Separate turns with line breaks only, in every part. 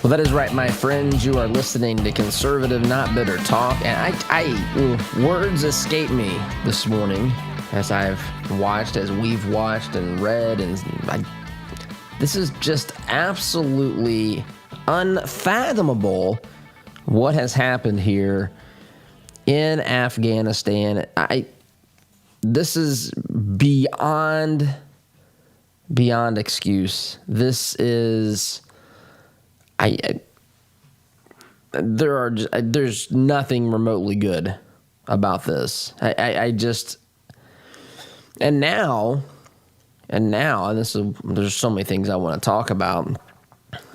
Well, that is right, my friends. You are listening to Conservative Not Bitter Talk, and words escape me this morning as we've watched and read, and this is just absolutely unfathomable what has happened here in Afghanistan. This is beyond excuse. This is there's nothing remotely good about this. And there's so many things I want to talk about,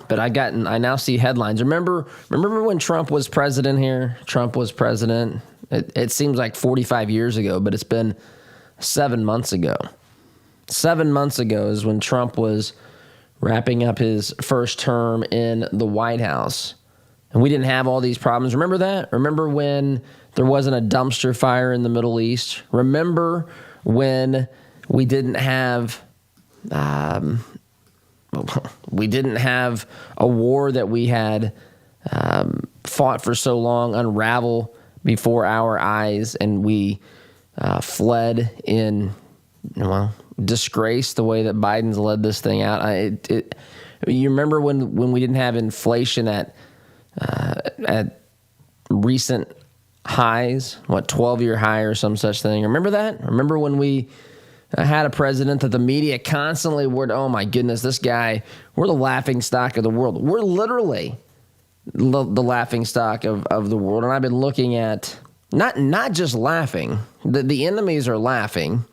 but I now see headlines. Remember when Trump was president here? Trump was president. It seems like 45 years ago, but it's been 7 months ago. 7 months ago is when Trump was wrapping up his first term in the White House. And we didn't have all these problems. Remember that? Remember when there wasn't a dumpster fire in the Middle East? Remember when we didn't have a war that we had fought for so long unravel before our eyes, and we fled in disgrace the way that Biden's led this thing out. You remember when we didn't have inflation at recent highs, 12-year high or some such thing? Remember that? Remember when we had a president that the media constantly were, oh my goodness, this guy, we're the laughing stock of the world. We're literally the laughing stock of the world. And I've been looking at not just laughing. The enemies are laughing.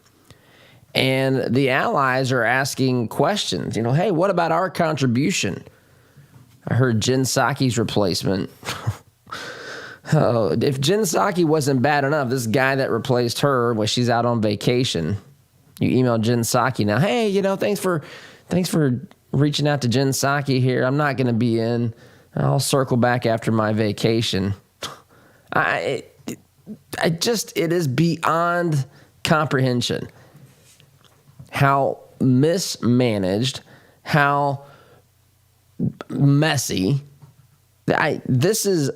And the allies are asking questions. Hey, what about our contribution? I heard Jen Psaki's replacement. If Jen Psaki wasn't bad enough, this guy that replaced her when she's out on vacation, you email Jen Psaki now. Hey, thanks for reaching out to Jen Psaki here. I'm not going to be in. I'll circle back after my vacation. It is beyond comprehension how mismanaged, how messy. This is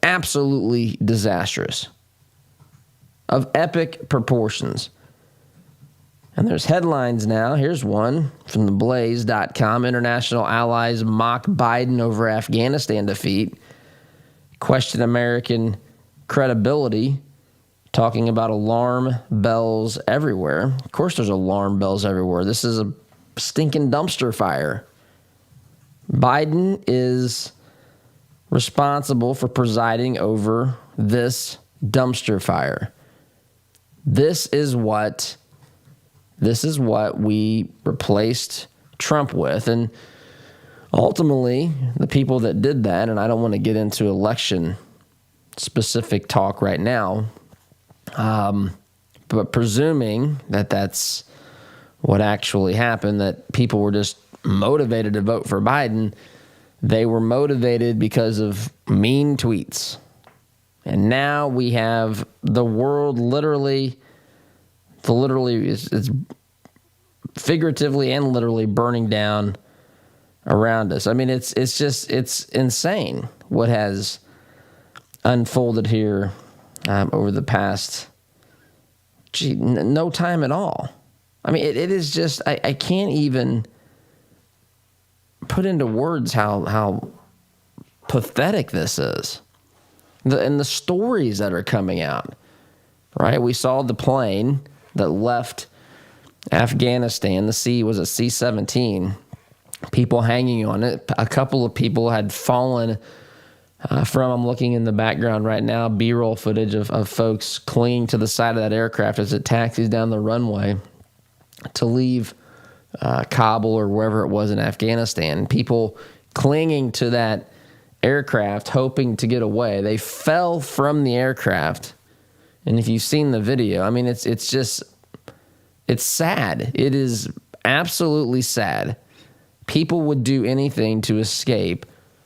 absolutely disastrous, of epic proportions. And there's headlines now. Here's one from theblaze.com. International allies mock Biden over Afghanistan defeat. Question American credibility. Talking about alarm bells everywhere. Of course there's alarm bells everywhere. This is a stinking dumpster fire. Biden is responsible for presiding over this dumpster fire. This is what we replaced Trump with. And ultimately, the people that did that, and I don't want to get into election specific talk right now, but presuming that that's what actually happened, that people were just motivated to vote for Biden, they were motivated because of mean tweets. And now we have the world literally is figuratively and literally burning down around us. I mean, it's insane what has unfolded here over the past no time at all. I mean, it is just I can't even put into words how pathetic this is. And the stories that are coming out, right? We saw the plane that left Afghanistan. The C was a C-17. People hanging on it. A couple of people had fallen from, I'm looking in the background right now, B-roll footage of folks clinging to the side of that aircraft as it taxis down the runway to leave Kabul or wherever it was in Afghanistan. People clinging to that aircraft, hoping to get away. They fell from the aircraft. And if you've seen the video, I mean, it's sad. It is absolutely sad. People would do anything to escape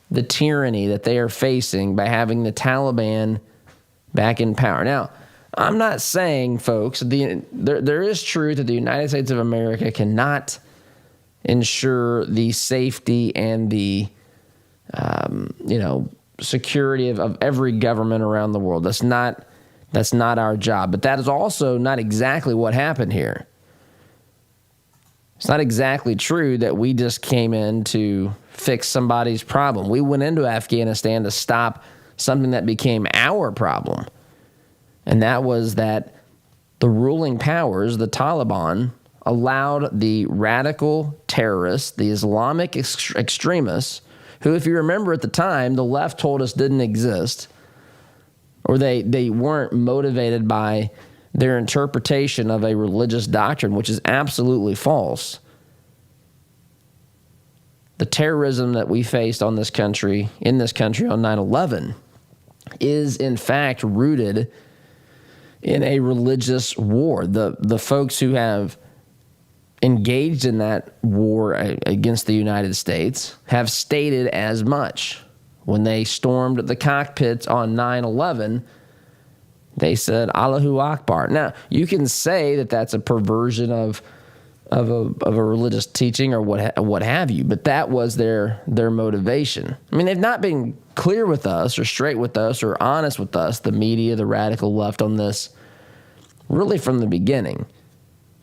the tyranny that they are facing by having the Taliban back in power. Now, I'm not saying, folks, there is truth that the United States of America cannot ensure the safety and the security of every government around the world. That's not our job. But that is also not exactly what happened here. It's not exactly true that we just came in to fix somebody's problem. We went into Afghanistan to stop something that became our problem. And that was that the ruling powers, the Taliban, allowed the radical terrorists, the Islamic extremists, who, if you remember at the time, the left told us didn't exist, or they weren't motivated by their interpretation of a religious doctrine, which is absolutely false. The terrorism that we faced in this country on 9/11 is in fact rooted in a religious war. The folks who have engaged in that war against the United States have stated as much. When they stormed the cockpits on 9/11, they said, Allahu Akbar. Now, you can say that that's a perversion of a religious teaching or what have you, but that was their motivation. I mean, they've not been clear with us or straight with us or honest with us, the media, the radical left, on this, really from the beginning,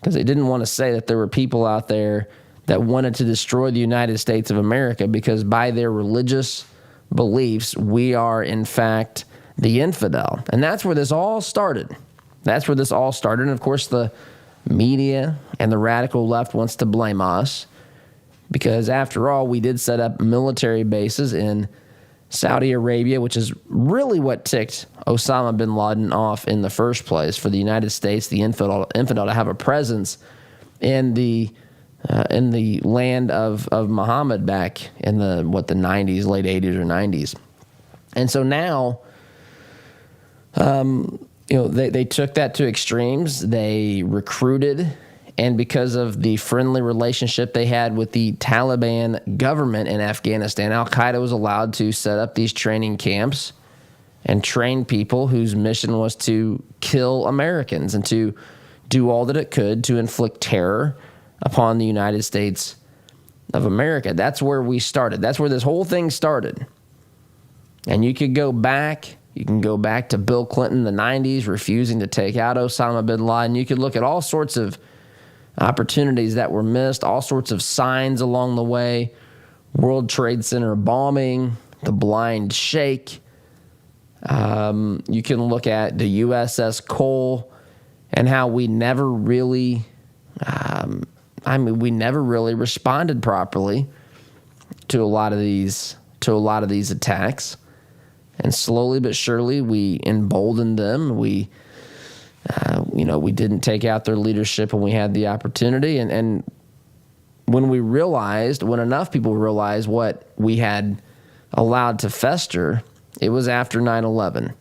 because they didn't want to say that there were people out there that wanted to destroy the United States of America because by their religious beliefs, we are, in fact, the infidel. And that's where this all started. And of course, the media and the radical left wants to blame us because, after all, we did set up military bases in Saudi Arabia, which is really what ticked Osama bin Laden off in the first place, for the United States, the infidel to have a presence in the land of Muhammad back in the 90s, late 80s or 90s. And so now, they took that to extremes. They recruited, and because of the friendly relationship they had with the Taliban government in Afghanistan, Al-Qaeda was allowed to set up these training camps and train people whose mission was to kill Americans and to do all that it could to inflict terror upon the United States of America. That's where we started. That's where this whole thing started. And you can go back to Bill Clinton in the 90s refusing to take out Osama bin Laden. You could look at all sorts of opportunities that were missed, all sorts of signs along the way. World Trade Center bombing, the blind sheikh. You can look at the USS Cole and how we never really responded properly to a lot of these attacks. And slowly but surely, we emboldened them. We didn't take out their leadership when we had the opportunity. And when enough people realized what we had allowed to fester, it was after 9/11.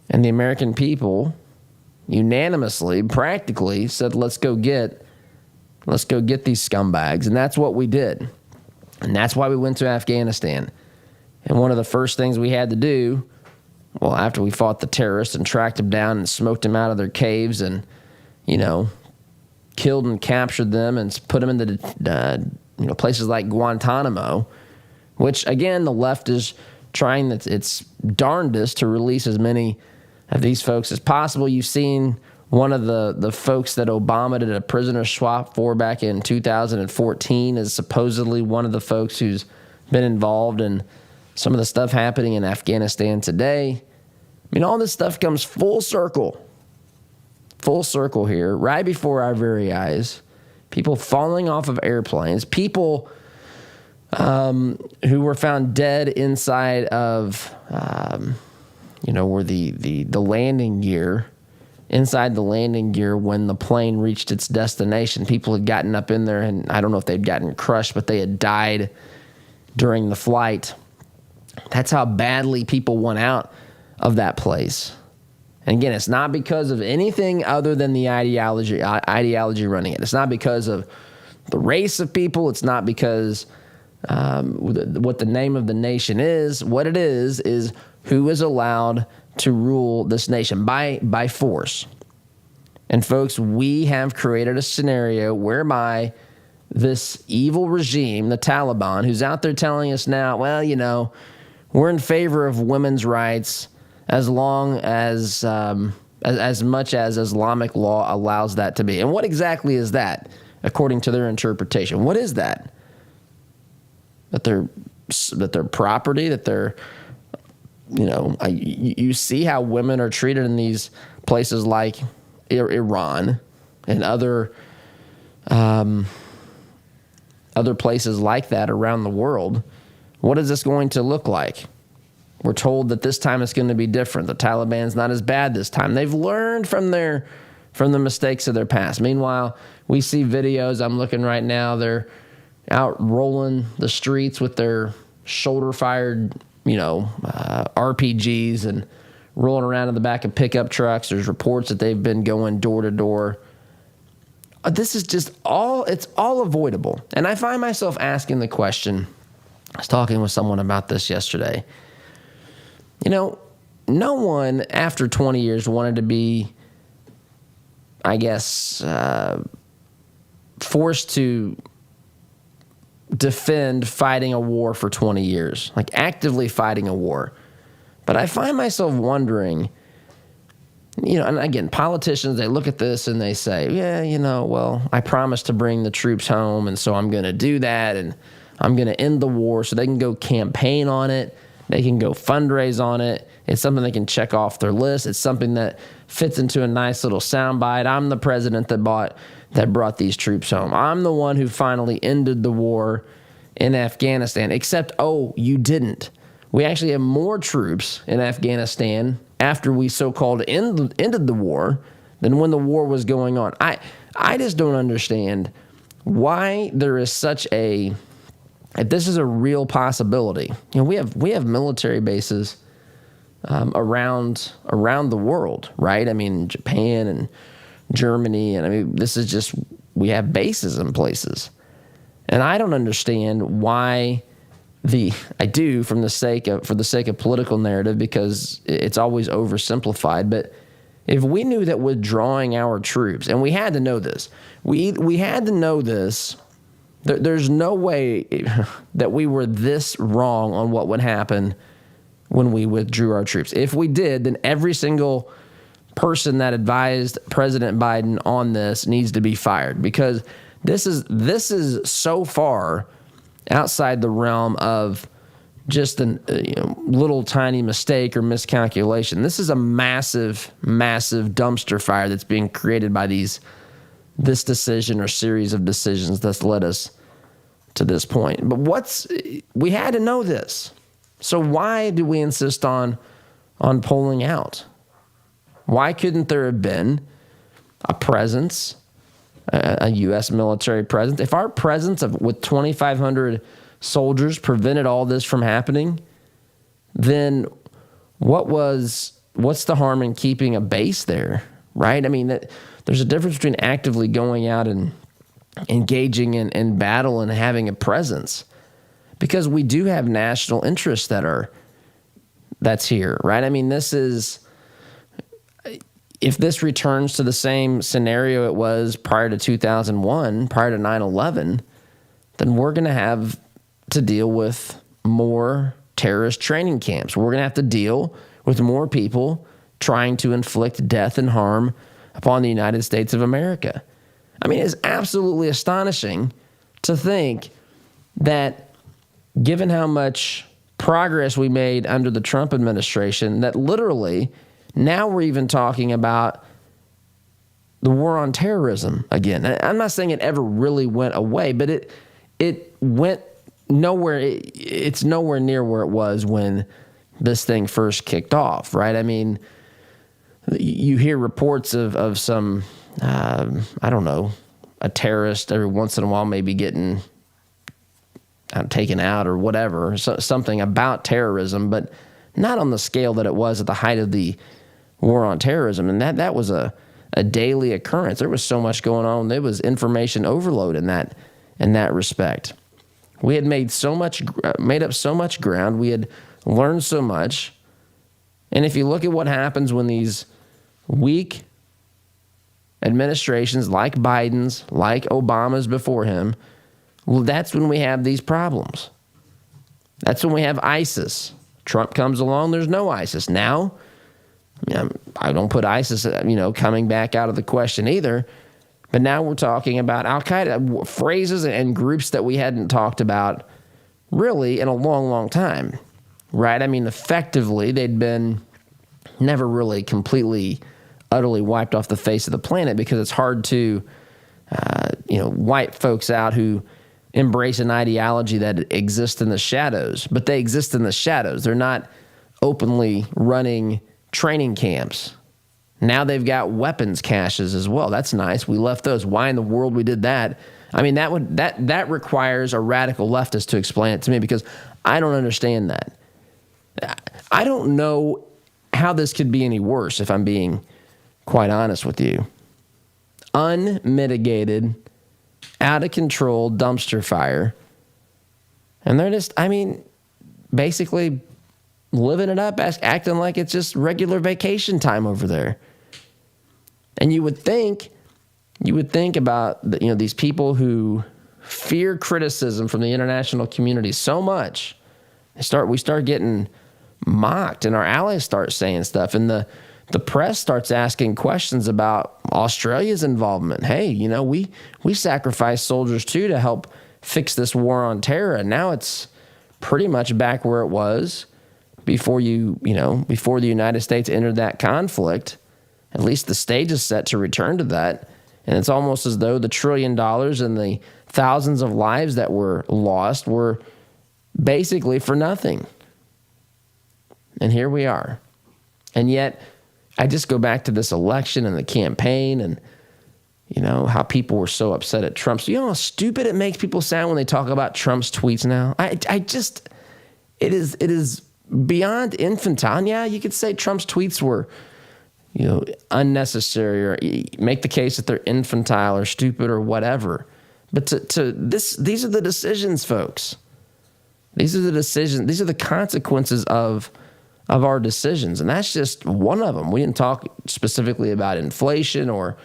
And the American people unanimously, practically said, let's go get these scumbags. And that's what we did. And that's why we went to Afghanistan. And one of the first things we had to do, after we fought the terrorists and tracked them down and smoked them out of their caves and, killed and captured them and put them into places like Guantanamo, which, again, the left is trying its darndest to release as many of these folks as possible. You've seen one of the folks that Obama did a prisoner swap for back in 2014 is supposedly one of the folks who's been involved in some of the stuff happening in Afghanistan today. I mean, all this stuff comes full circle here, right before our very eyes. People falling off of airplanes, people who were found dead inside of, where the landing gear, inside the landing gear when the plane reached its destination. People had gotten up in there, and I don't know if they'd gotten crushed, but they had died during the flight. That's how badly people went out of that place. And again, it's not because of anything other than the ideology running it. It's not because of the race of people. It's not because what the name of the nation is. What it is who is allowed to rule this nation by force. And folks, we have created a scenario whereby this evil regime, the Taliban, who's out there telling us now, well, we're in favor of women's rights as long as much as Islamic law allows that to be. And what exactly is that, according to their interpretation? What is that? That they're property, that they're, you see how women are treated in these places like Iran and other places like that around the world. What is this going to look like? We're told that this time it's going to be different. The Taliban's not as bad this time. They've learned from the mistakes of their past. Meanwhile, we see videos. I'm looking right now. They're out rolling the streets with their shoulder-fired, RPGs and rolling around in the back of pickup trucks. There's reports that they've been going door to door. This is just it's all avoidable. And I find myself asking the question, I was talking with someone about this yesterday. No one after 20 years wanted to be, I guess, forced to defend fighting a war for 20 years, like actively fighting a war. But I find myself wondering, and again, politicians, they look at this and they say, yeah, well, I promised to bring the troops home, and so I'm going to do that, and I'm going to end the war so they can go campaign on it. They can go fundraise on it. It's something they can check off their list. It's something that fits into a nice little soundbite. I'm the president that brought these troops home. I'm the one who finally ended the war in Afghanistan. Except, you didn't. We actually have more troops in Afghanistan after we so-called ended the war than when the war was going on. I just don't understand why there is such a... If this is a real possibility, we have military bases around the world, right? I mean, Japan and Germany, and this is just, we have bases in places, and I don't understand why I do for the sake of political narrative, because it's always oversimplified. But if we knew that withdrawing our troops, and we had to know this, we had to know this. There's no way that we were this wrong on what would happen when we withdrew our troops. If we did, then every single person that advised President Biden on this needs to be fired, because this is so far outside the realm of just a little tiny mistake or miscalculation. This is a massive, massive dumpster fire that's being created by this decision or series of decisions that's led us to this point. But we had to know this. So why do we insist on pulling out? Why couldn't there have been a presence, a U.S. military presence? If our presence with 2,500 soldiers prevented all this from happening, then what's the harm in keeping a base there, right? I mean, there's a difference between actively going out and engaging in battle and having a presence, because we do have national interests that's here, right? I mean, if this returns to the same scenario it was prior to 2001, prior to 9/11, then we're going to have to deal with more terrorist training camps. We're going to have to deal with more people trying to inflict death and harm upon the United States of America. I mean, it's absolutely astonishing to think that, given how much progress we made under the Trump administration, that literally now we're even talking about the war on terrorism again. I'm not saying it ever really went away, but it went nowhere. It's nowhere near where it was when this thing first kicked off, right? I mean, you hear reports of some, I don't know, a terrorist every once in a while maybe getting taken out or whatever, something about terrorism, but not on the scale that it was at the height of the war on terrorism. And that was a daily occurrence. There was so much going on. There was information overload in that respect. We had made up so much ground. We had learned so much. And if you look at what happens when these weak administrations like Biden's, like Obama's before him, Well, that's when we have these problems. That's when we have ISIS. Trump comes along, there's no ISIS. Now, I don't put ISIS, coming back out of the question either. But now we're talking about Al-Qaeda, phrases and groups that we hadn't talked about really in a long, long time, right? I mean, effectively, they'd been never really completely, utterly wiped off the face of the planet because it's hard to, wipe folks out who embrace an ideology that exists in the shadows. But they exist in the shadows. They're not openly running training camps. Now they've got weapons caches as well. That's nice. We left those. Why in the world we did that? I mean, that requires a radical leftist to explain it to me because I don't understand that. I don't know how this could be any worse, if I'm being quite honest with you. Unmitigated, out of control dumpster fire. And they're just, basically living it up, acting like it's just regular vacation time over there. And you would think about these people who fear criticism from the international community so much. We start getting mocked, and our allies start saying stuff, and the press starts asking questions about Australia's involvement. Hey, we sacrificed soldiers too to help fix this war on terror, and now it's pretty much back where it was before before the United States entered that conflict. At least the stage is set to return to that. And it's almost as though the $1 trillion and the thousands of lives that were lost were basically for nothing. And here we are. And yet, I just go back to this election and the campaign and, how people were so upset at Trump. So you know how stupid it makes people sound when they talk about Trump's tweets now? It is beyond infantile. And yeah, you could say Trump's tweets were unnecessary, or make the case that they're infantile or stupid or whatever. But these are the decisions, folks. These are the decisions. These are the consequences of our decisions, and that's just one of them. We didn't talk specifically about inflation or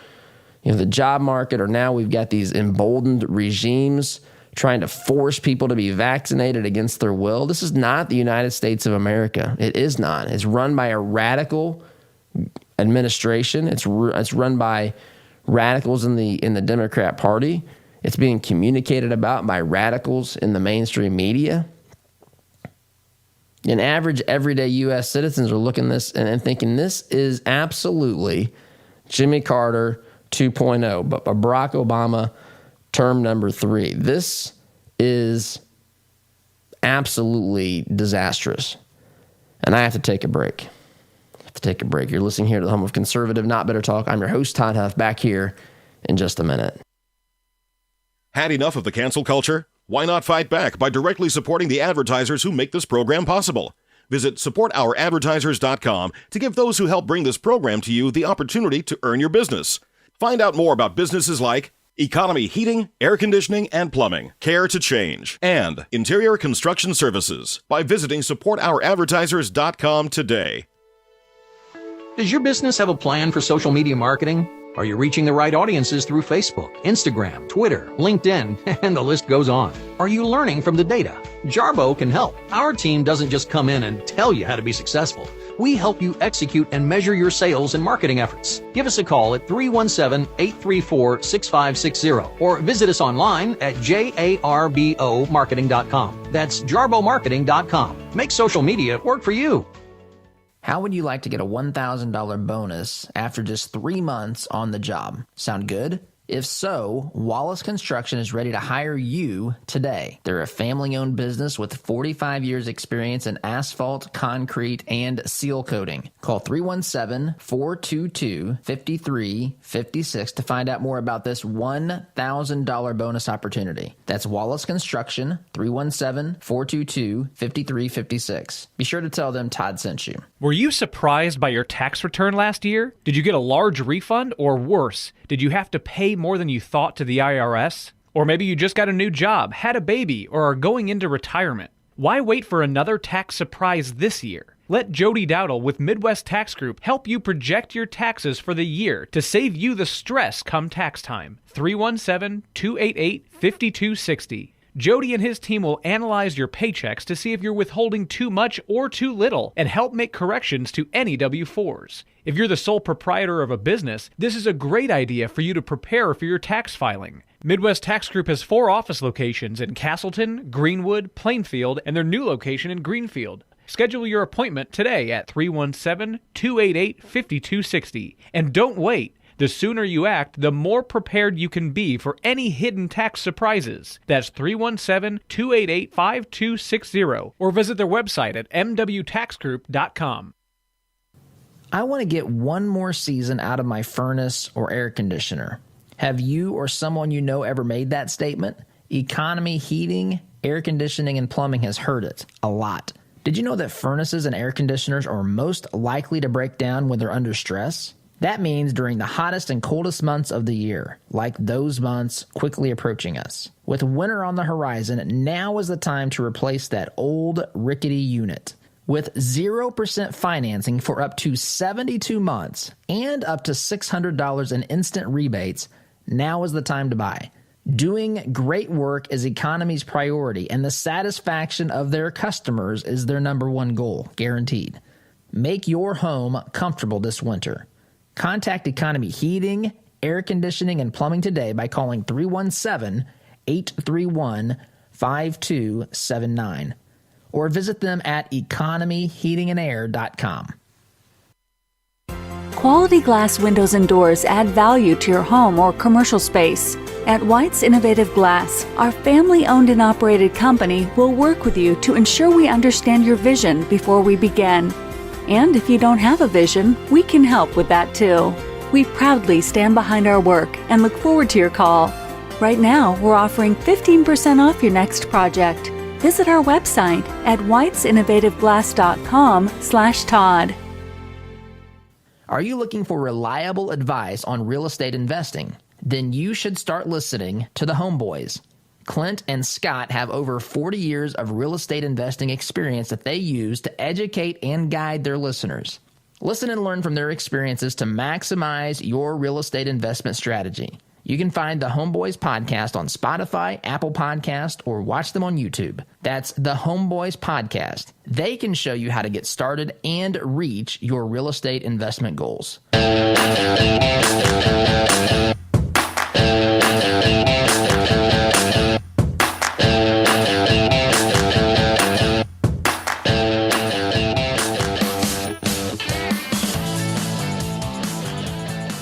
the job market, or now we've got these emboldened regimes trying to force people to be vaccinated against their will. This is not the United States of America. It is not. It's run by a radical administration. It's run by radicals in the Democrat Party. It's being communicated about by radicals in the mainstream media. And average everyday U.S. citizens are looking at this and thinking this is absolutely Jimmy Carter 2.0, but Barack Obama term number 3. This is absolutely disastrous. And I have to take a break. You're listening here to the home of conservative, not bitter talk. I'm your host, Todd Huff, back here in just a minute.
Had enough of the cancel culture? Why not fight back by directly supporting the advertisers who make this program possible? Visit supportouradvertisers.com to give those who help bring this program to you the opportunity to earn your business. Find out more about businesses like Economy Heating, Air Conditioning, and Plumbing, Care to Change, and Interior Construction Services by visiting supportouradvertisers.com today.
Does your business have a plan for social media marketing? Are you reaching the right audiences through Facebook, Instagram, Twitter, LinkedIn, and the list goes on? Are you learning from the data? Jarbo can help. Our team doesn't just come in and tell you how to be successful. We help you execute and measure your sales and marketing efforts. Give us a call at 317-834-6560 or visit us online at jarbomarketing.com. That's jarbomarketing.com. Make social media work for you.
How would you like to get a $1,000 bonus after just 3 months on the job? Sound good? If so, Wallace Construction is ready to hire you today. They're a family-owned business with 45 years experience in asphalt, concrete, and seal coating. Call 317-422-5356 to find out more about this $1,000 bonus opportunity. That's Wallace Construction, 317-422-5356. Be sure to tell them Todd sent you.
Were you surprised by your tax return last year? Did you get a large refund, or worse, did you have to pay more than you thought to the IRS? Or maybe you just got a new job, had a baby, or are going into retirement. Why wait for another tax surprise this year? Let Jody Dowdle with Midwest Tax Group help you project your taxes for the year to save you the stress come tax time. 317-288-5260. Jody and his team will analyze your paychecks to see if you're withholding too much or too little and help make corrections to any W-4s. If you're the sole proprietor of a business, this is a great idea for you to prepare for your tax filing. Midwest Tax Group has 4 office locations in Castleton, Greenwood, Plainfield, and their new location in Greenfield. Schedule your appointment today at 317-288-5260. And don't wait. The sooner you act, the more prepared you can be for any hidden tax surprises. That's 317-288-5260. Or visit their website at mwtaxgroup.com.
I want to get one more season out of my furnace or air conditioner. Have you or someone you know ever made that statement? Economy heating, air conditioning, and plumbing has heard it a lot. Did you know that furnaces and air conditioners are most likely to break down when they're under stress? That means during the hottest and coldest months of the year, like those months quickly approaching us. With winter on the horizon, now is the time to replace that old rickety unit. With 0% financing for up to 72 months and up to $600 in instant rebates, now is the time to buy. Doing great work is Economy's priority, and the satisfaction of their customers is their number one goal, guaranteed. Make your home comfortable this winter. Contact Economy Heating, Air Conditioning, and Plumbing today by calling 317-831-5279 or visit them at economyheatingandair.com.
Quality glass windows and doors add value to your home or commercial space. At White's Innovative Glass, our family-owned and operated company will work with you to ensure we understand your vision before we begin. And if you don't have a vision, we can help with that too. We proudly stand behind our work and look forward to your call. Right now, we're offering 15% off your next project. Visit our website at whitesinnovativeglass.com/Todd.
Are you looking for reliable advice on real estate investing? Then you should start listening to the Homeboys. Clint and Scott have over 40 years of real estate investing experience that they use to educate and guide their listeners. Listen and learn from their experiences to maximize your real estate investment strategy. You can find the Homeboys podcast on Spotify, Apple Podcast, or watch them on YouTube. That's the Homeboys podcast. They can show you how to get started and reach your real estate investment goals.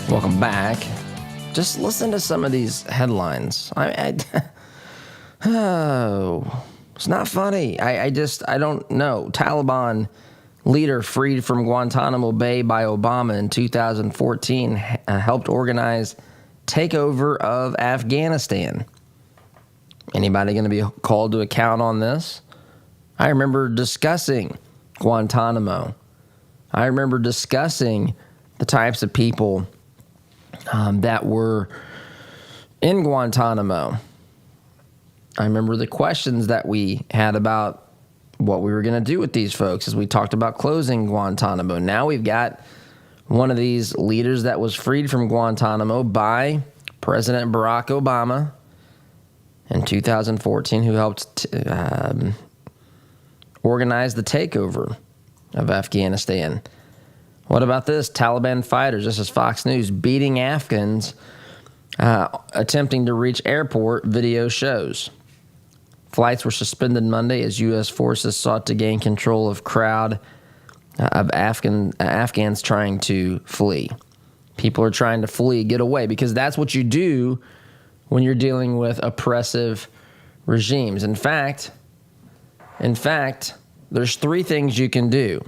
Welcome back. Just listen to some of these headlines. It's not funny. I don't know. Taliban leader freed from Guantanamo Bay by Obama in 2014 helped organize takeover of Afghanistan. Anybody going to be called to account on this? I remember discussing Guantanamo. I remember discussing the types of people that were in Guantanamo. I remember the questions that we had about what we were going to do with these folks as we talked about closing Guantanamo. Now we've got one of these leaders that was freed from Guantanamo by President Barack Obama in 2014 who helped organize the takeover of Afghanistan. What about this? Taliban fighters, this is Fox News, beating Afghans attempting to reach airport, video shows. Flights were suspended Monday as U.S. forces sought to gain control of crowd of Afghans trying to flee. People are trying to flee, get away, because that's what you do when you're dealing with oppressive regimes. In fact, there's 3 things you can do.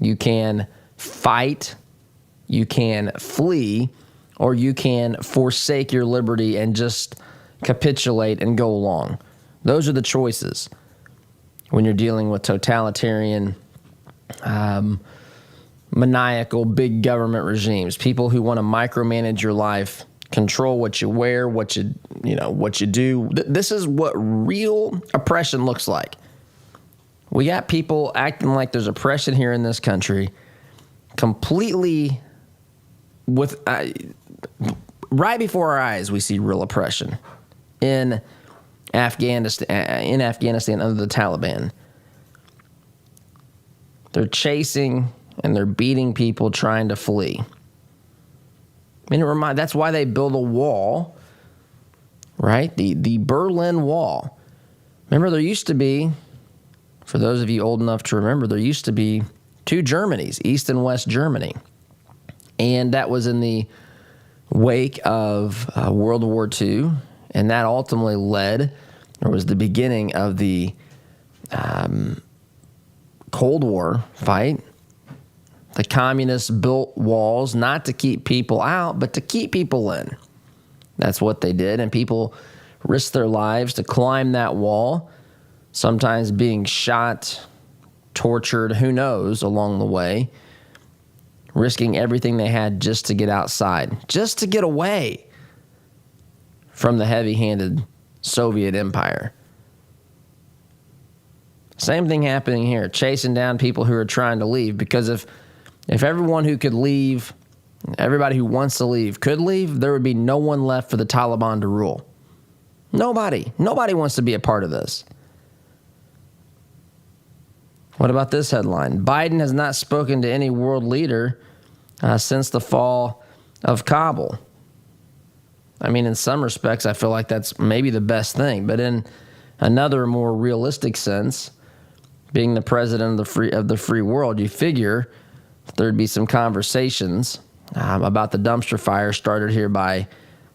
You can fight, you can flee, or you can forsake your liberty and just capitulate and go along. Those are the choices when you're dealing with totalitarian, maniacal, big government regimes, people who want to micromanage your life, control what you wear, what you do. This is what real oppression looks like. We got people acting like there's oppression here in this country, completely right before our eyes. We see real oppression in Afghanistan. Under the Taliban, they're chasing and they're beating people trying to flee. I mean, that's why they build a wall, right? The Berlin Wall. Remember, there used to be, for those of you old enough to remember, there used to be two Germanys, East and West Germany. And that was in the wake of World War II. And that ultimately was the beginning of the Cold War fight. The communists built walls not to keep people out, but to keep people in. That's what they did. And people risked their lives to climb that wall, sometimes being shot, tortured, who knows, along the way, risking everything they had just to get outside, just to get away from the heavy-handed Soviet Empire. Same thing happening here, chasing down people who are trying to leave, because if everyone who could leave, everybody who wants to leave could leave, there would be no one left for the Taliban to rule. Nobody wants to be a part of this. What about this headline? Biden has not spoken to any world leader since the fall of Kabul. I mean, in some respects, I feel like that's maybe the best thing. But in another more realistic sense, being the president of the free world, you figure there'd be some conversations about the dumpster fire started here by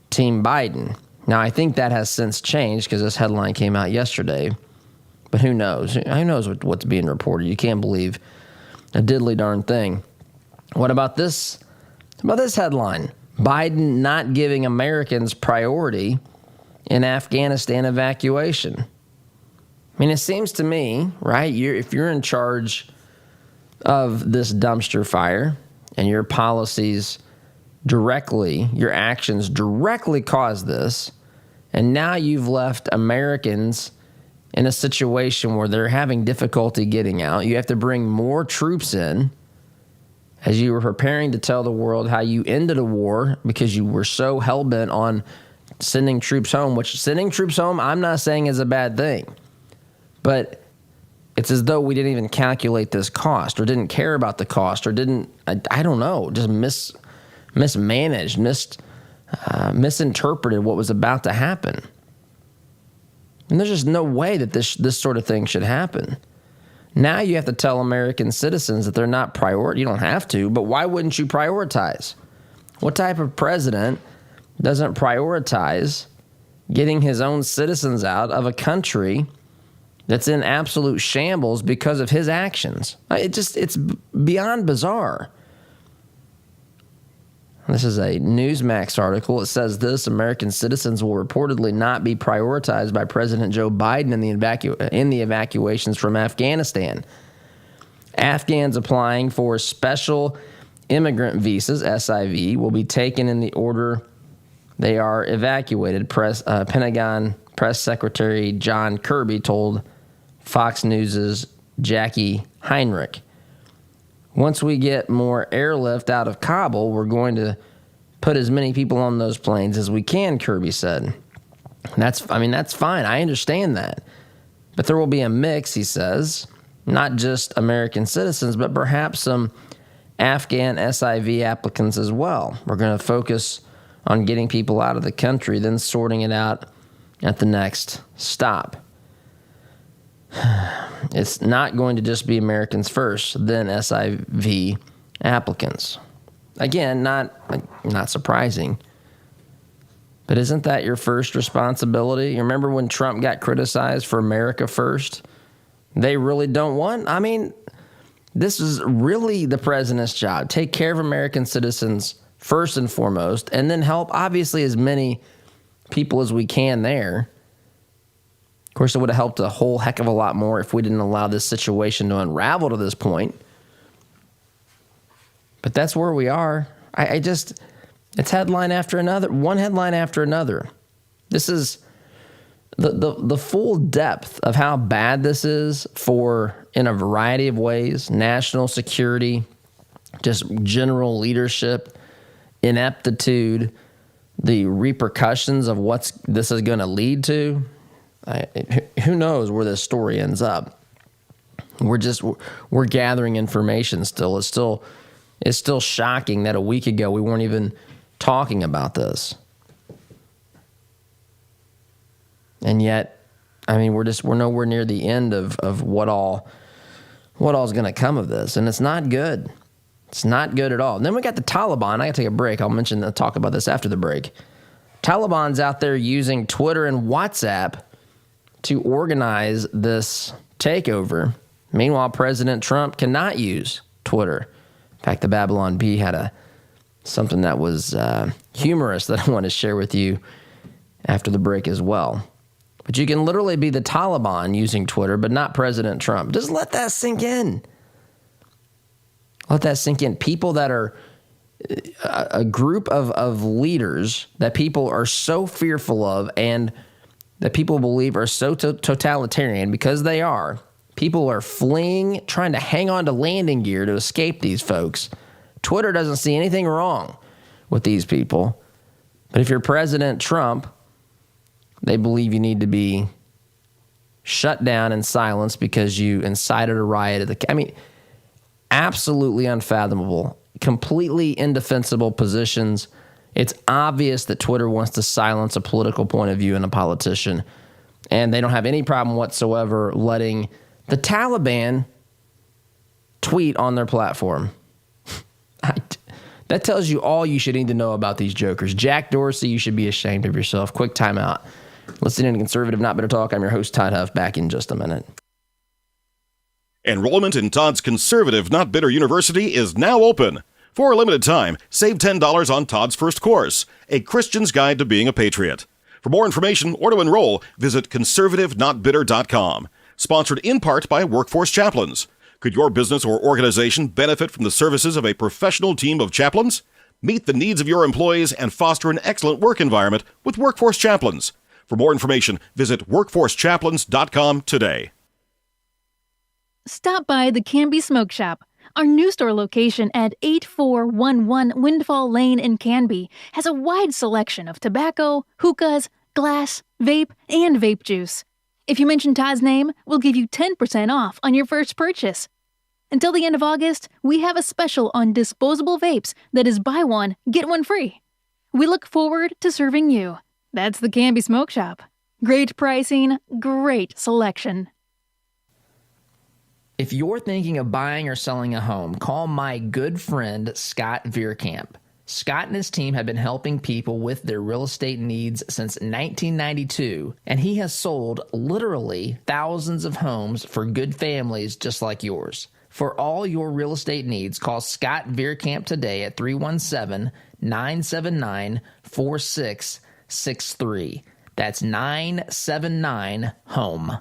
Team Biden. Now, I think that has since changed because this headline came out yesterday. But who knows? Who knows what's being reported? You can't believe a diddly darn thing. What about this? About this headline? Biden not giving Americans priority in Afghanistan evacuation. I mean, it seems to me, right, if you're in charge of this dumpster fire and your policies directly, your actions directly cause this, and now you've left Americans in a situation where they're having difficulty getting out. You have to bring more troops in as you were preparing to tell the world how you ended a war because you were so hell-bent on sending troops home, which sending troops home, I'm not saying is a bad thing. But it's as though we didn't even calculate this cost or didn't care about the cost or didn't, I don't know, just mismanaged, misinterpreted what was about to happen. And there's just no way that this sort of thing should happen. Now you have to tell American citizens that they're not priority. You don't have to, but why wouldn't you prioritize? What type of president doesn't prioritize getting his own citizens out of a country that's in absolute shambles because of his actions? It's beyond bizarre. This is a Newsmax article. It says this: American citizens will reportedly not be prioritized by President Joe Biden in the evacuations from Afghanistan. Afghans applying for special immigrant visas, SIV, will be taken in the order they are evacuated, Pentagon Press Secretary John Kirby told Fox News' Jackie Heinrich. Once we get more airlift out of Kabul, we're going to put as many people on those planes as we can, Kirby said. That's fine. I understand that. But there will be a mix, he says, not just American citizens, but perhaps some Afghan SIV applicants as well. We're going to focus on getting people out of the country, then sorting it out at the next stop. It's not going to just be Americans first, then SIV applicants. Again, not surprising. But isn't that your first responsibility? You remember when Trump got criticized for America first? They really don't want. I mean, this is really the president's job. Take care of American citizens first and foremost, and then help, obviously, as many people as we can there. Of course, it would have helped a whole heck of a lot more if we didn't allow this situation to unravel to this point. But that's where we are. It's headline after another, one headline after another. This is the full depth of how bad this is in a variety of ways, national security, just general leadership, ineptitude, the repercussions of what this is going to lead to. Who knows where this story ends up? We're gathering information still. It's still shocking that a week ago we weren't even talking about this. And yet, I mean, we're nowhere near the end of what all is going to come of this, and it's not good. It's not good at all. And then we got the Taliban. I got to take a break. I'll talk about this after the break. Taliban's out there using Twitter and WhatsApp to organize this takeover. Meanwhile, President Trump cannot use Twitter. In fact, the Babylon Bee had something that was humorous that I want to share with you after the break as well. But you can literally be the Taliban using Twitter, but not President Trump. Just let that sink in. Let that sink in. People that are a group of leaders that people are so fearful of and that people believe are so totalitarian, because they are. People are fleeing, trying to hang on to landing gear to escape these folks. Twitter doesn't see anything wrong with these people. But if you're President Trump, they believe you need to be shut down and silenced because you incited a riot. Absolutely unfathomable, completely indefensible positions. It's obvious that Twitter wants to silence a political point of view in a politician, and they don't have any problem whatsoever letting the Taliban tweet on their platform. That tells you all you should need to know about these jokers. Jack Dorsey, you should be ashamed of yourself. Quick timeout. Listening to Conservative Not Bitter Talk. I'm your host, Todd Huff. Back in just a minute.
Enrollment in Todd's Conservative Not Bitter University is now open. For a limited time, save $10 on Todd's first course, A Christian's Guide to Being a Patriot. For more information or to enroll, visit conservativenotbitter.com. Sponsored in part by Workforce Chaplains. Could your business or organization benefit from the services of a professional team of chaplains? Meet the needs of your employees and foster an excellent work environment with Workforce Chaplains. For more information, visit workforcechaplains.com today.
Stop by the Canby Smoke Shop. Our new store location at 8411 Windfall Lane in Canby has a wide selection of tobacco, hookahs, glass, vape, and vape juice. If you mention Todd's name, we'll give you 10% off on your first purchase. Until the end of August, we have a special on disposable vapes that is buy one, get one free. We look forward to serving you. That's the Canby Smoke Shop. Great pricing, great selection.
If you're thinking of buying or selling a home, call my good friend Scott Veerkamp. Scott and his team have been helping people with their real estate needs since 1992, and he has sold literally thousands of homes for good families just like yours. For all your real estate needs, call Scott Veerkamp today at 317-979-4663. That's 979-HOME.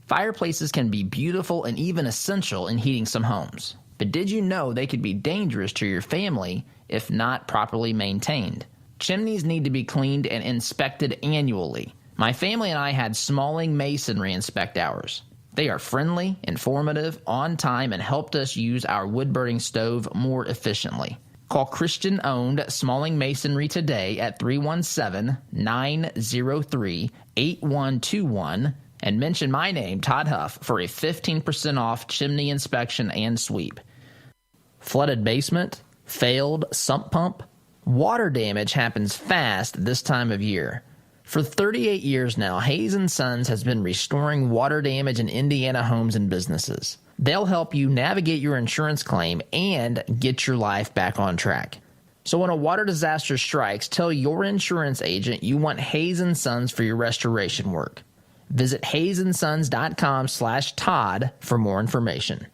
Fireplaces can be beautiful and even essential in heating some homes. But did you know they could be dangerous to your family if not properly maintained? Chimneys need to be cleaned and inspected annually. My family and I had Smalling Masonry inspect ours. They are friendly, informative, on time, and helped us use our wood-burning stove more efficiently. Call Christian-owned Smalling Masonry today at 317-903-8121 and mention my name, Todd Huff, for a 15% off chimney inspection and sweep. Flooded basement? Failed sump pump? Water damage happens fast this time of year. For 38 years now, Hayes & Sons has been restoring water damage in Indiana homes and businesses. They'll help you navigate your insurance claim and get your life back on track. So when a water disaster strikes, tell your insurance agent you want Hayes & Sons for your restoration work. Visit HayesandSons.com/Todd for more information.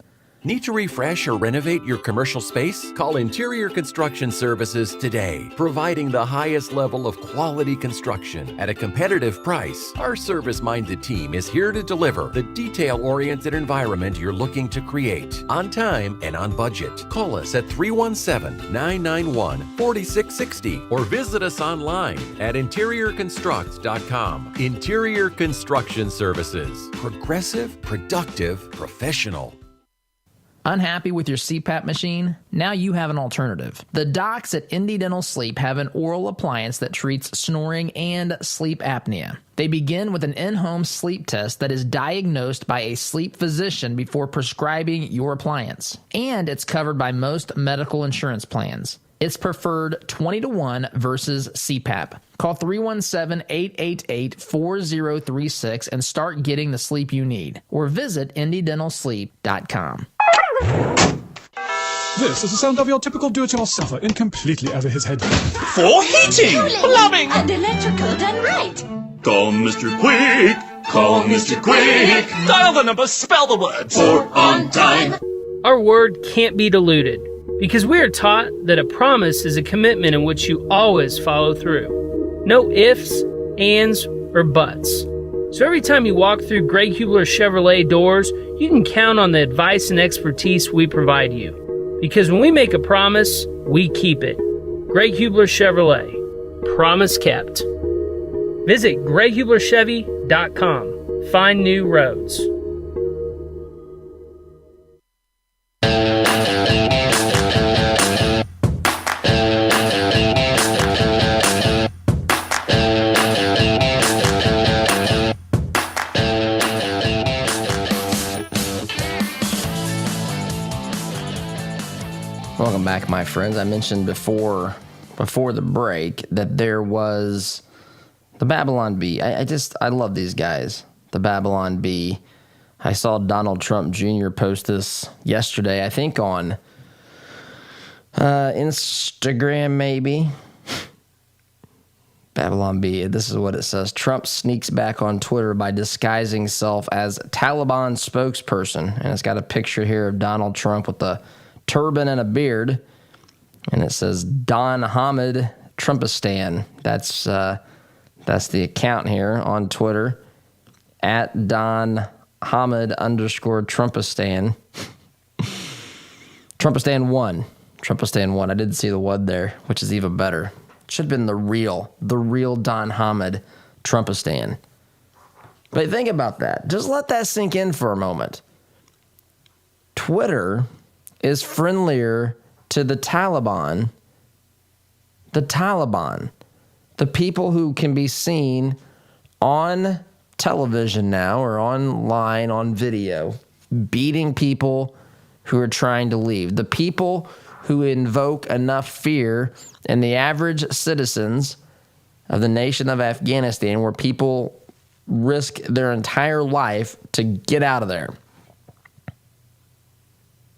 Need to refresh or renovate your commercial space? Call Interior Construction Services today, providing the highest level of quality construction at a competitive price. Our service-minded team is here to deliver the detail-oriented environment you're looking to create, on time and on budget. Call us at 317-991-4660 or visit us online at interiorconstruct.com. Interior Construction Services. Progressive, productive, professional.
Unhappy with your CPAP machine? Now you have an alternative. The docs at Indy Dental Sleep have an oral appliance that treats snoring and sleep apnea. They begin with an in-home sleep test that is diagnosed by a sleep physician before prescribing your appliance. And it's covered by most medical insurance plans. It's preferred 20-1 versus CPAP. Call 317-888-4036 and start getting the sleep you need. Or visit IndyDentalSleep.com.
This is the sound of your typical do-it-yourselfer in completely over his head.
For heating, plumbing,
and electrical done right.
Call Mr. Quick. Call Mr. Quick. Dial the number, spell the word. For on time.
Our word can't be diluted because we are taught that a promise is a commitment in which you always follow through. No ifs, ands, or buts. So every time you walk through Greg Hubler Chevrolet doors, you can count on the advice and expertise we provide you. Because when we make a promise, we keep it. Greg Hubler Chevrolet. Promise kept. Visit GregHublerChevy.com. Find new roads.
Welcome back, my friends. I mentioned before the break that there was the Babylon Bee. I love these guys. The Babylon Bee. I saw Donald Trump Jr. post this yesterday, I think on Instagram maybe. Babylon Bee. This is what it says. Trump sneaks back on Twitter by disguising himself as Taliban spokesperson. And it's got a picture here of Donald Trump with the turban and a beard, and it says Don Hamid Trumpistan. That's the account here on Twitter at Don Hamid _Trumpistan. Trumpistan 1. Trumpistan 1. I didn't see the one there, which is even better. Should have been the real Don Hamid Trumpistan. But think about that. Just let that sink in for a moment. Twitter is friendlier to the Taliban, the people who can be seen on television now or online on video, beating people who are trying to leave, the people who invoke enough fear in the average citizens of the nation of Afghanistan, where people risk their entire life to get out of there.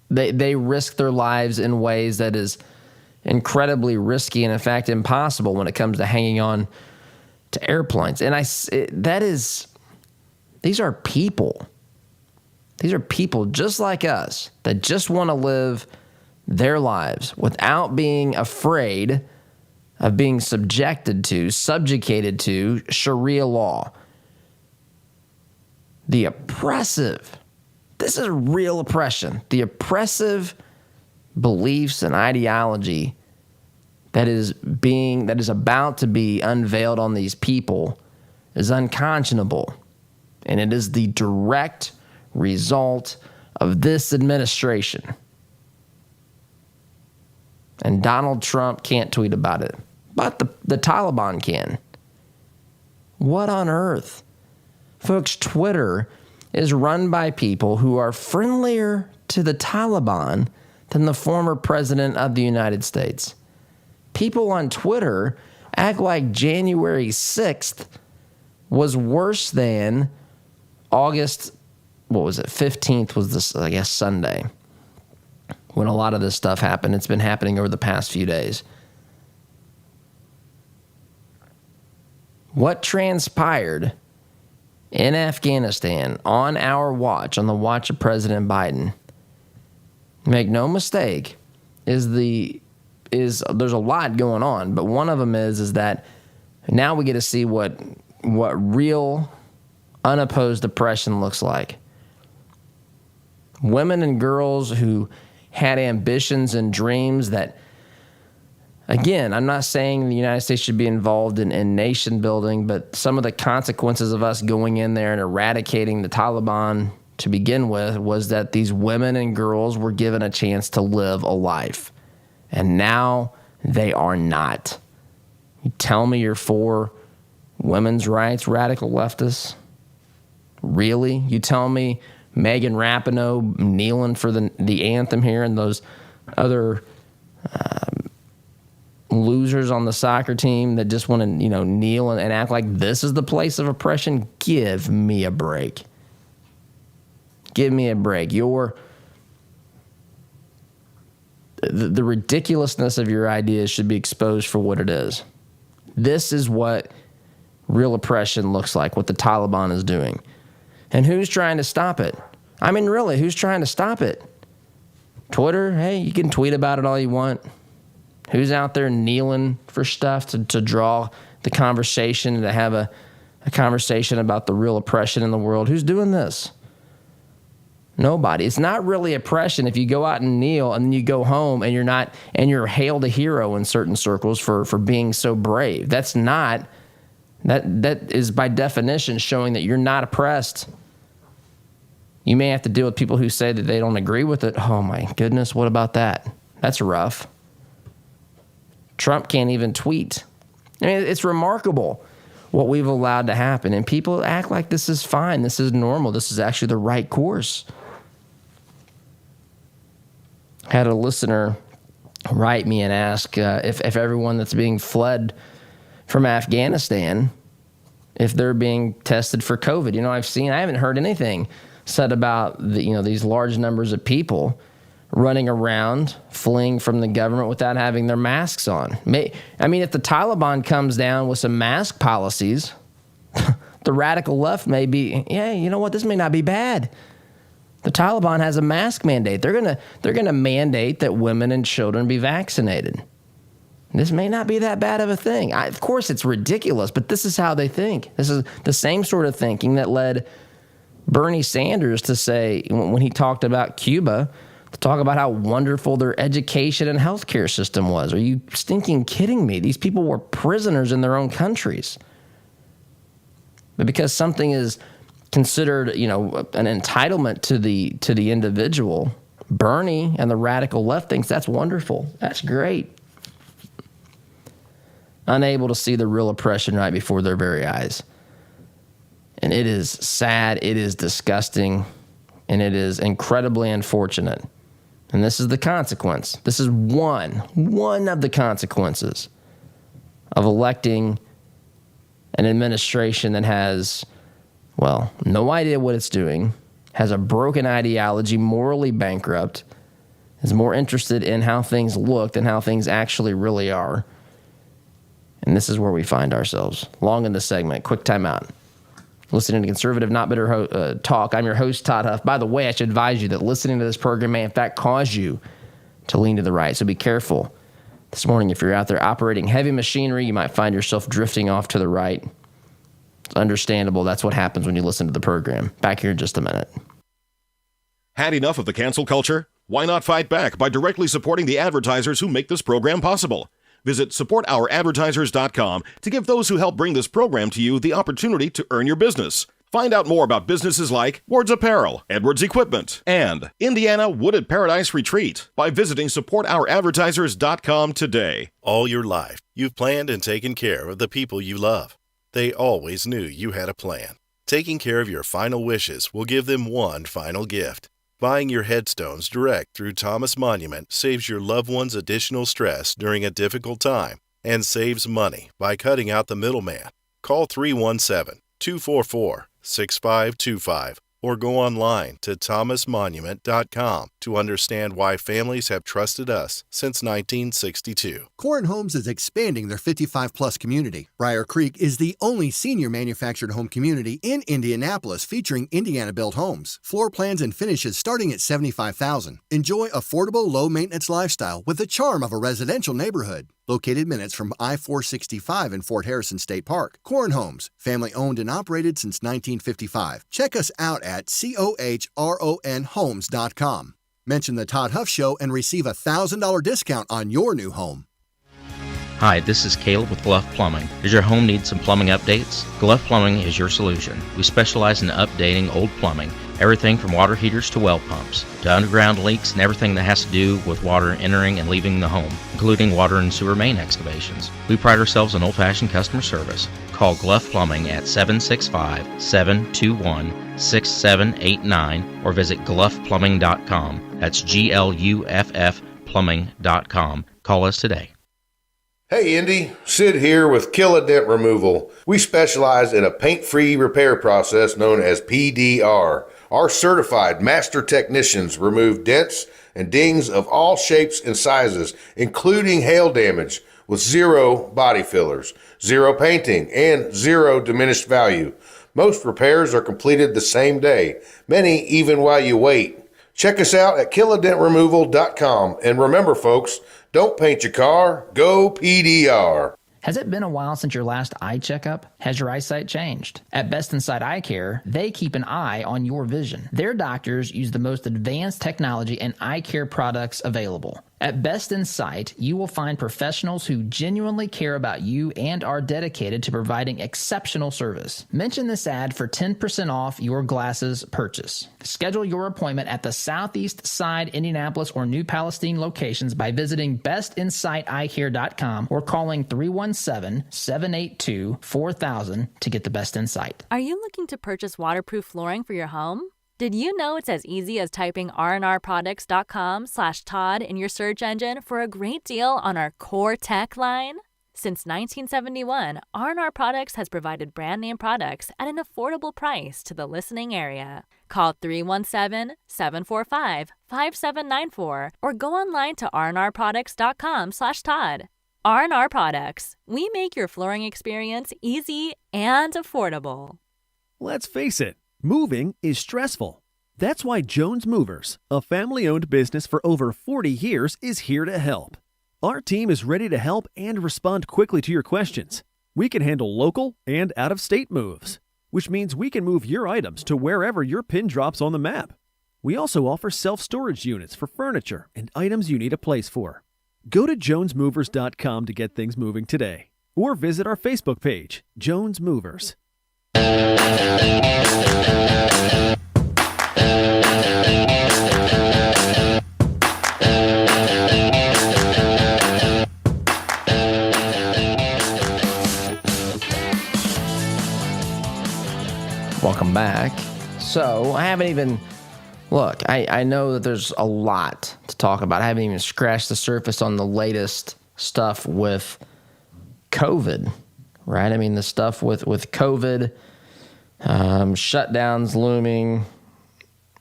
They risk their lives in ways that is incredibly risky and, in fact, impossible when it comes to hanging on to airplanes. And these are people. These are people just like us that just want to live their lives without being afraid of being subjugated to Sharia law. The oppressive. This is real oppression. The oppressive beliefs and ideology that is about to be unveiled on these people is unconscionable. And it is the direct result of this administration. And Donald Trump can't tweet about it, but the Taliban can. What on earth? Folks, Twitter is run by people who are friendlier to the Taliban than the former president of the United States. People on Twitter act like January 6th was worse than August, 15th was this, I guess, Sunday, when a lot of this stuff happened. It's been happening over the past few days. What transpired in Afghanistan on our watch, on the watch of President Biden, make no mistake, there's a lot going on, but one of them is that now we get to see what real unopposed oppression looks like. Women and girls who had ambitions and dreams that, again, I'm not saying the United States should be involved in nation building, but some of the consequences of us going in there and eradicating the Taliban to begin with was that these women and girls were given a chance to live a life. And now they are not. You tell me you're for women's rights, radical leftists? Really? You tell me Megan Rapinoe kneeling for the anthem here and those other losers on the soccer team that just want to, kneel and act like this is the place of oppression? Give me a break. Give me a break. The ridiculousness of your ideas should be exposed for what it is. This is what real oppression looks like, what the Taliban is doing. And who's trying to stop it? I mean, really, who's trying to stop it? Twitter? Hey, you can tweet about it all you want. Who's out there kneeling for stuff to draw the conversation, to have a conversation about the real oppression in the world? Who's doing this? Nobody. It's not really oppression if you go out and kneel and then you go home and you're hailed a hero in certain circles for being so brave. That's not, that is by definition showing that you're not oppressed. You may have to deal with people who say that they don't agree with it. Oh my goodness, what about that? That's rough. Trump can't even tweet. I mean, it's remarkable what we've allowed to happen. And people act like this is fine. This is normal. This is actually the right course. Had a listener write me and ask if everyone that's being fled from Afghanistan, if they're being tested for COVID. I haven't heard anything said about these large numbers of people running around, fleeing from the government without having their masks on. If the Taliban comes down with some mask policies, the radical left may be, you know what, this may not be bad. The Taliban has a mask mandate. They're gonna mandate that women and children be vaccinated. This may not be that bad of a thing. Of course, it's ridiculous, but this is how they think. This is the same sort of thinking that led Bernie Sanders to say, when he talked about Cuba, to talk about how wonderful their education and healthcare system was. Are you stinking kidding me? These people were prisoners in their own countries. But because something is considered, an entitlement to the individual, Bernie and the radical left thinks that's wonderful. That's great. Unable to see the real oppression right before their very eyes. And it is sad, it is disgusting, and it is incredibly unfortunate. And this is the consequence. This is one of the consequences of electing an administration that has, no idea what it's doing, has a broken ideology, morally bankrupt, is more interested in how things look than how things actually really are. And this is where we find ourselves. Long in the segment. Quick timeout. Listening to Conservative Not Bitter Talk. I'm your host, Todd Huff. By the way, I should advise you that listening to this program may in fact cause you to lean to the right. So be careful. This morning, if you're out there operating heavy machinery, you might find yourself drifting off to the right. It's understandable. That's what happens when you listen to the program. Back here in just a minute.
Had enough of the cancel culture? Why not fight back by directly supporting the advertisers who make this program possible? Visit supportouradvertisers.com to give those who help bring this program to you the opportunity to earn your business. Find out more about businesses like Ward's Apparel, Edwards Equipment, and Indiana Wooded Paradise Retreat by visiting supportouradvertisers.com today.
All your life, you've planned and taken care of the people you love. They always knew you had a plan. Taking care of your final wishes will give them one final gift. Buying your headstones direct through Thomas Monument saves your loved ones additional stress during a difficult time and saves money by cutting out the middleman. Call 317-244-6525 or go online to thomasmonument.com to understand why families have trusted us since 1962.
Corin Homes is expanding their 55-plus community. Briar Creek is the only senior manufactured home community in Indianapolis featuring Indiana-built homes. Floor plans and finishes starting at $75,000. Enjoy affordable, low-maintenance lifestyle with the charm of a residential neighborhood. Located minutes from I-465 in Fort Harrison State Park. Corin Homes, family-owned and operated since 1955. Check us out at COHRONhomes.com. Mention the Todd Huff Show and receive a $1,000 discount on your new home.
Hi, this is Caleb with Gluff Plumbing. Does your home need some plumbing updates? Gluff Plumbing is your solution. We specialize in updating old plumbing, everything from water heaters to well pumps, to underground leaks and everything that has to do with water entering and leaving the home, including water and sewer main excavations. We pride ourselves on old-fashioned customer service. Call Gluff Plumbing at 765-721-6789 or visit gluffplumbing.com. That's GLUFF plumbing.com. Call us today.
Hey Indy, Sid here with Kill a Dent Removal. We specialize in a paint-free repair process known as PDR. Our certified master technicians remove dents and dings of all shapes and sizes, including hail damage, with zero body fillers, zero painting, and zero diminished value. Most repairs are completed the same day, many even while you wait. Check us out at killadentremoval.com. And remember, folks, don't paint your car, go PDR.
Has it been a while since your last eye checkup? Has your eyesight changed? At Best Insight Eye Care, they keep an eye on your vision. Their doctors use the most advanced technology and eye care products available. At Best Insight, you will find professionals who genuinely care about you and are dedicated to providing exceptional service. Mention this ad for 10% off your glasses purchase. Schedule your appointment at the Southeast Side, Indianapolis, or New Palestine locations by visiting bestinsighteyecare.com or calling 317-782-4000 to get the best insight.
Are you looking to purchase waterproof flooring for your home? Did you know it's as easy as typing rnrproducts.com/Todd in your search engine for a great deal on our core tech line? Since 1971, R&R Products has provided brand name products at an affordable price to the listening area. Call 317-745-5794 or go online to rnrproducts.com/Todd. R&R Products. We make your flooring experience easy and affordable.
Let's face it, moving is stressful. That's why Jones Movers, a family-owned business for over 40 years, is here to help. Our team is ready to help and respond quickly to your questions. We can handle local and out-of-state moves, which means we can move your items to wherever your pin drops on the map. We also offer self-storage units for furniture and items you need a place for. Go to jonesmovers.com to get things moving today, or visit our Facebook page, Jones Movers.
Welcome back. So I haven't even... Look, I know that there's a lot to talk about. I haven't even scratched the surface on the latest stuff with COVID, right? I mean, the stuff with COVID, shutdowns looming,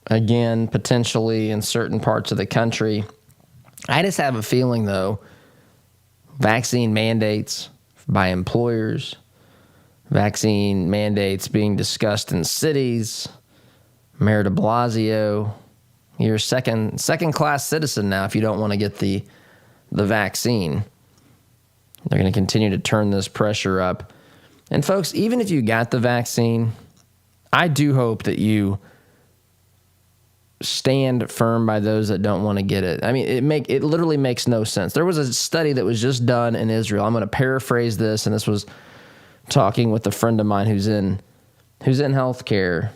again, potentially in certain parts of the country. I just have a feeling, though, vaccine mandates by employers, vaccine mandates being discussed in cities, Mayor de Blasio, you're a second-class citizen now if you don't want to get the vaccine. They're going to continue to turn this pressure up. And folks, even if you got the vaccine, I do hope that you stand firm by those that don't want to get it. I mean, it literally makes no sense. There was a study that was just done in Israel. I'm going to paraphrase this, and this was talking with a friend of mine who's in healthcare.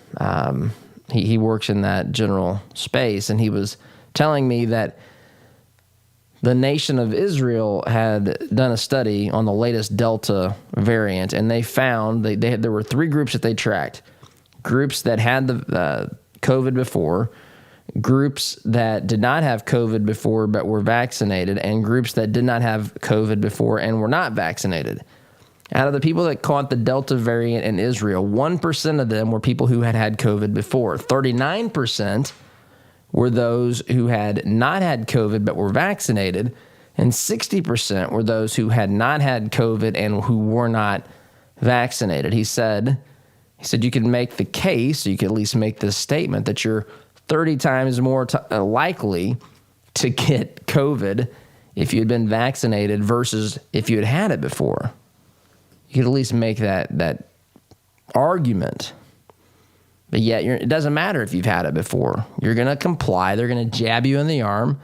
He works in that general space, and he was telling me that the nation of Israel had done a study on the latest Delta variant, and they found there were three groups that they tracked: groups that had the COVID before, groups that did not have COVID before but were vaccinated, and groups that did not have COVID before and were not vaccinated. Out of the people that caught the Delta variant in Israel, 1% of them were people who had COVID before. 39% were those who had not had COVID but were vaccinated, and 60% were those who had not had COVID and who were not vaccinated. He said you can make the case, or you can at least make this statement, that you're 30 times more likely to get COVID if you had been vaccinated versus if you had it before. You could at least make that argument. But yet, it doesn't matter if you've had it before. You're going to comply. They're going to jab you in the arm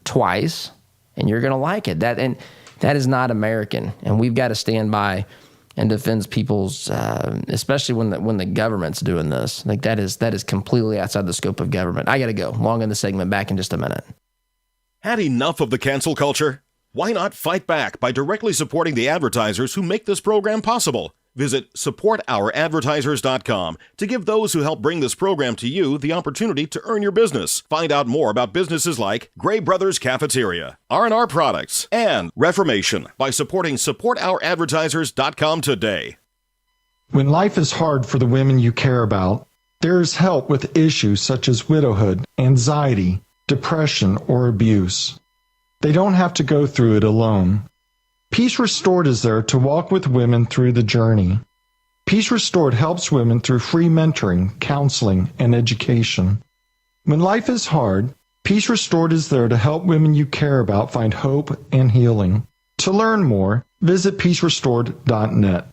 twice, and you're going to like it. That is not American, and we've got to stand by and defend people's, especially when the government's doing this. Like that is completely outside the scope of government. I got to go. Long in the segment. Back in just a minute.
Had enough of the cancel culture? Why not fight back by directly supporting the advertisers who make this program possible? Visit supportouradvertisers.com to give those who help bring this program to you the opportunity to earn your business. Find out more about businesses like Gray Brothers Cafeteria, R&R Products, and Reformation by supporting supportouradvertisers.com today.
When life is hard for the women you care about, there is help with issues such as widowhood, anxiety, depression, or abuse. They don't have to go through it alone. Peace Restored is there to walk with women through the journey. Peace Restored helps women through free mentoring, counseling, and education. When life is hard, Peace Restored is there to help women you care about find hope and healing. To learn more, visit peacerestored.net.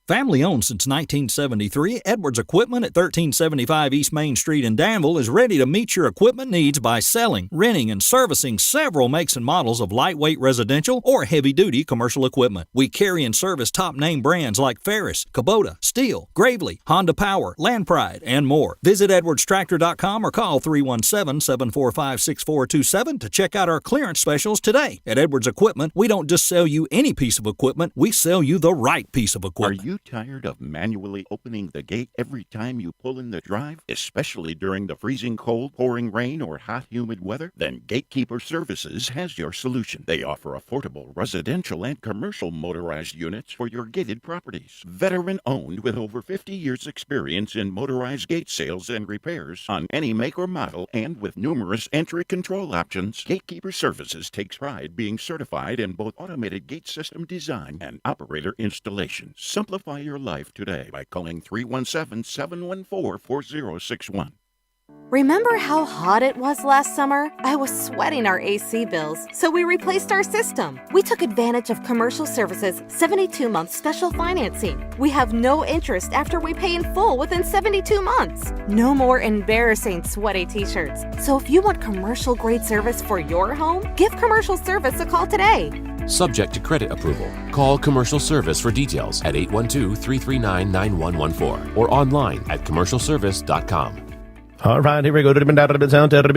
Family owned since 1973, Edwards Equipment at 1375 East Main Street in Danville is ready to meet your equipment needs by selling, renting, and servicing several makes and models of lightweight residential or heavy-duty commercial equipment. We carry and service top-name brands like Ferris, Kubota, Steel, Gravely, Honda Power, Land Pride, and more. Visit edwardstractor.com or call 317-745-6427 to check out our clearance specials today. At Edwards Equipment, we don't just sell you any piece of equipment, we sell you the right piece of equipment.
Are you tired of manually opening the gate every time you pull in the drive, especially during the freezing cold, pouring rain, or hot, humid weather? Then Gatekeeper Services has your solution. They offer affordable residential and commercial motorized units for your gated properties. Veteran-owned with over 50 years' experience in motorized gate sales and repairs on any make or model, and with numerous entry control options, Gatekeeper Services takes pride being certified in both automated gate system design and operator installation. Simplify your life today by calling 317-714-4061.
Remember how hot it was last summer? I was sweating our AC bills, so we replaced our system. We took advantage of Commercial Services' 72-month special financing. We have no interest after we pay in full within 72 months. No more embarrassing sweaty t-shirts. So if you want commercial-grade service for your home, give Commercial Service a call today.
Subject to credit approval. Call Commercial Service for details at 812-339-9114 or online at commercialservice.com.
All right, here we go. $100 down, $100 down,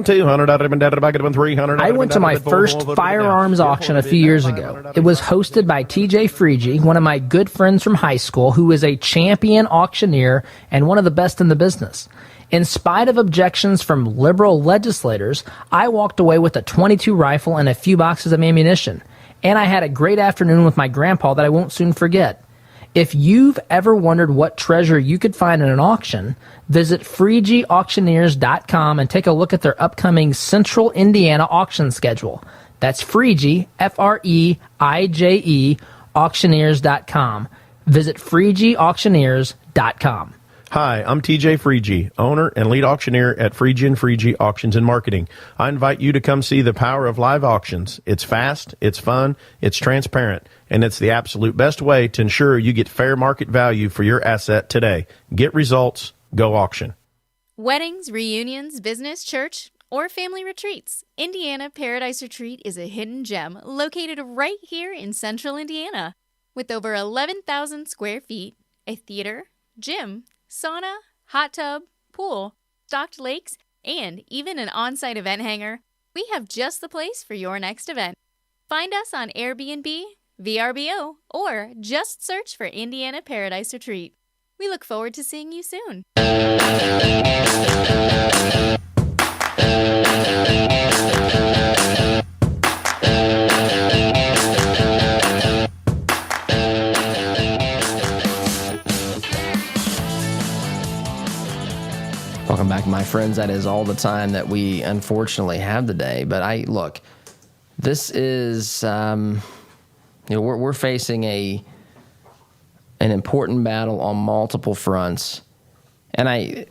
$200 down, back at $300.
I went to my first firearms auction a few years ago. It was hosted by TJ Freege, one of my good friends from high school, who is a champion auctioneer and one of the best in the business. In spite of objections from liberal legislators, I walked away with a .22 rifle and a few boxes of ammunition. And I had a great afternoon with my grandpa that I won't soon forget. If you've ever wondered what treasure you could find in an auction, visit FreegeAuctioneers.com and take a look at their upcoming Central Indiana auction schedule. That's Freege, F-R-E-I-J-E, auctioneers.com. Visit FreegeAuctioneers.com.
Hi, I'm TJ Freege, owner and lead auctioneer at Freege & Freege Auctions and Marketing. I invite you to come see the power of live auctions. It's fast, it's fun, it's transparent, and it's the absolute best way to ensure you get fair market value for your asset today. Get results, go auction.
Weddings, reunions, business, church, or family retreats. Indiana Paradise Retreat is a hidden gem located right here in central Indiana. With over 11,000 square feet, a theater, gym, sauna, hot tub, pool, stocked lakes, and even an on-site event hangar, we have just the place for your next event. Find us on Airbnb, VRBO, or just search for Indiana Paradise Retreat. We look forward to seeing you soon.
friends, that is all the time that we unfortunately have today. But look, this is, we're facing an important battle on multiple fronts. And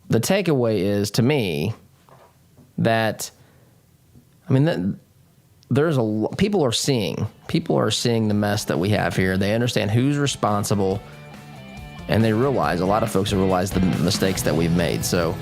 the takeaway is, to me, that, people are seeing the mess that we have here. They understand who's responsible, and a lot of folks realize the mistakes that we've made. So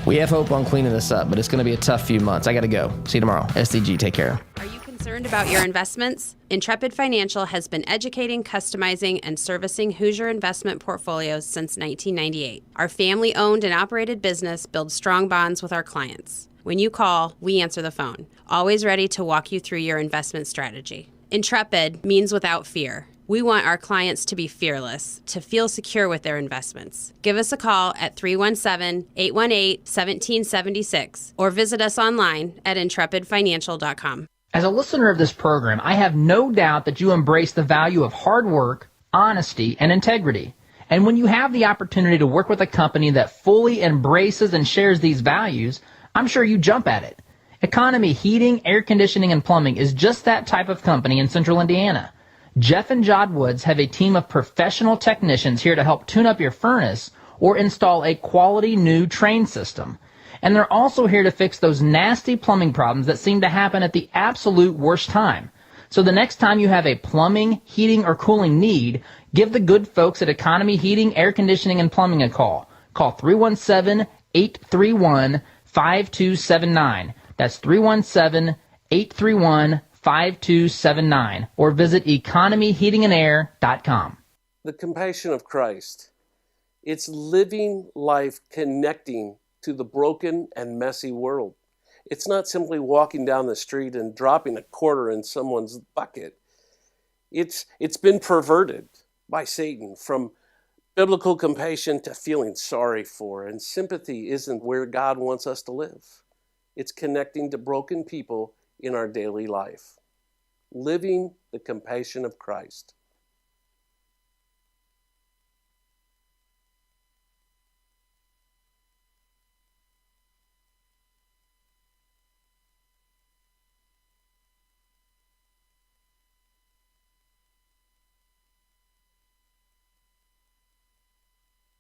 we have hope on cleaning this up, but it's going to be a tough few months. I got to go. See you tomorrow. SDG, take care.
Are you concerned about your investments? Intrepid Financial has been educating, customizing, and servicing Hoosier investment portfolios since 1998. Our family-owned and operated business builds strong bonds with our clients. When you call, we answer the phone, always ready to walk you through your investment strategy. Intrepid means without fear. We want our clients to be fearless, to feel secure with their investments. Give us a call at 317-818-1776 or visit us online at intrepidfinancial.com.
As a listener of this program, I have no doubt that you embrace the value of hard work, honesty, and integrity. And when you have the opportunity to work with a company that fully embraces and shares these values, I'm sure you jump at it. Economy Heating, Air Conditioning, and Plumbing is just that type of company in Central Indiana. Jeff and Jod Woods have a team of professional technicians here to help tune up your furnace or install a quality new train system. And they're also here to fix those nasty plumbing problems that seem to happen at the absolute worst time. So the next time you have a plumbing, heating, or cooling need, give the good folks at Economy Heating, Air Conditioning, and Plumbing a call. Call 317-831-5279. That's 317-831-5279, or visit economyheatingandair.com.
The compassion of Christ. It's living life connecting to the broken and messy world. It's not simply walking down the street and dropping a quarter in someone's bucket. It's been perverted by Satan from biblical compassion to feeling sorry for, and sympathy isn't where God wants us to live. It's connecting to broken people in our daily life. Living the compassion of Christ.